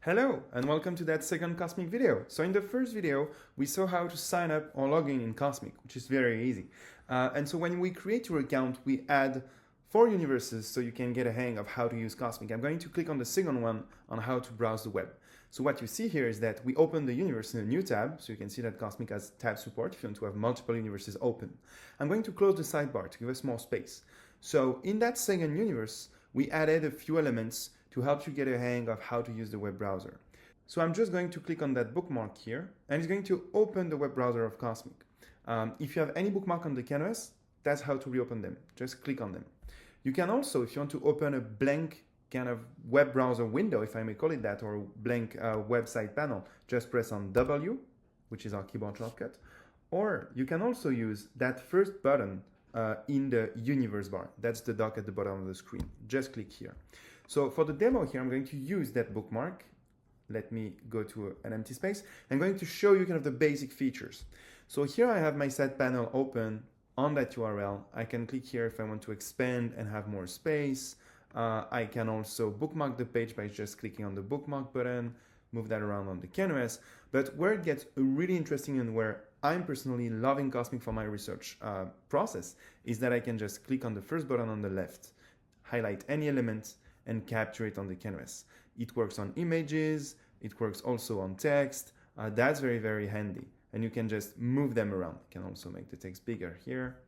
Hello and welcome to that second Kosmik video. So in the first video, we saw how to sign up or log in Kosmik, which is very easy. And so when we create your account, we add 4 universes so you can get a hang of how to use Kosmik. I'm going to click on the second one on how to browse the web. So what you see here is that we open the universe in a new tab, so you can see that Kosmik has tab support if you want to have multiple universes open. I'm going to close the sidebar to give us more space. So in that second universe, we added a few elements to help you get a hang of how to use the web browser. So I'm just going to click on that bookmark here, and it's going to open the web browser of Kosmik. If you have any bookmark on the canvas, that's how to reopen them. Just click on them. You can also, if you want to open a blank kind of web browser window, if I may call it that, or a blank website panel, just press on W, which is our keyboard shortcut. Or you can also use that first button in the universe bar. That's the dock at the bottom of the screen. Just click here. So for the demo here, I'm going to use that bookmark. Let me go to an empty space. I'm going to show you kind of the basic features. So here I have my set panel open on that URL. I can click here if I want to expand and have more space. I can also bookmark the page by just clicking on the bookmark button, move that around on the canvas. But where it gets really interesting and where I'm personally loving Kosmik for my research process is that I can just click on the first button on the left, highlight any element, and capture it on the canvas. It works on images, it works also on text. That's very, very handy. And you can just move them around. You can also make the text bigger here.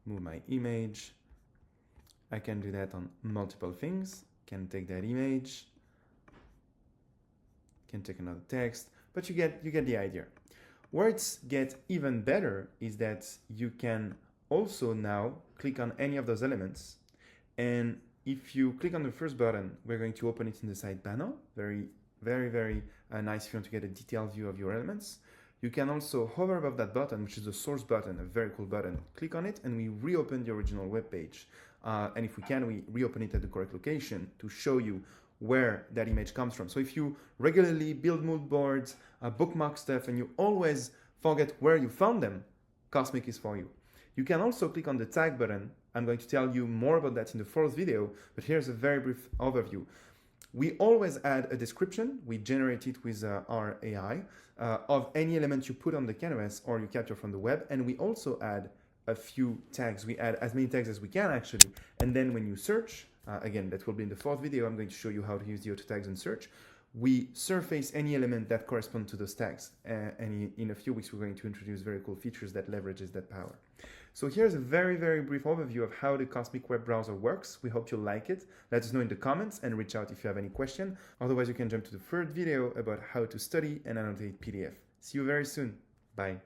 Move my image. I can do that on multiple things. Can take that image. Can take another text, but you get the idea. Where it gets even better is that you can also now click on any of those elements, and if you click on the first button, we're going to open it in the side panel. Very, very, very nice if you want to get a detailed view of your elements. You can also hover above that button, which is the source button, a very cool button. Click on it and we reopen the original web page. And if we can, we reopen it at the correct location to show you where that image comes from. So if you regularly build mood boards, bookmark stuff, and you always forget where you found them, Kosmik is for you. You can also click on the tag button. I'm going to tell you more about that in the fourth video, but here's a very brief overview. We always add a description. We generate it with our AI of any element you put on the canvas or you capture from the web. And we also add a few tags. We add as many tags as we can actually. And then when you search, again, that will be in the fourth video, I'm going to show you how to use the auto tags and search. We surface any element that corresponds to those tags. And in a few weeks, we're going to introduce very cool features that leverages that power. So here's a very, very brief overview of how the Kosmik web browser works. We hope you like it. Let us know in the comments and reach out if you have any question. Otherwise, you can jump to the third video about how to study and annotate PDF. See you very soon. Bye.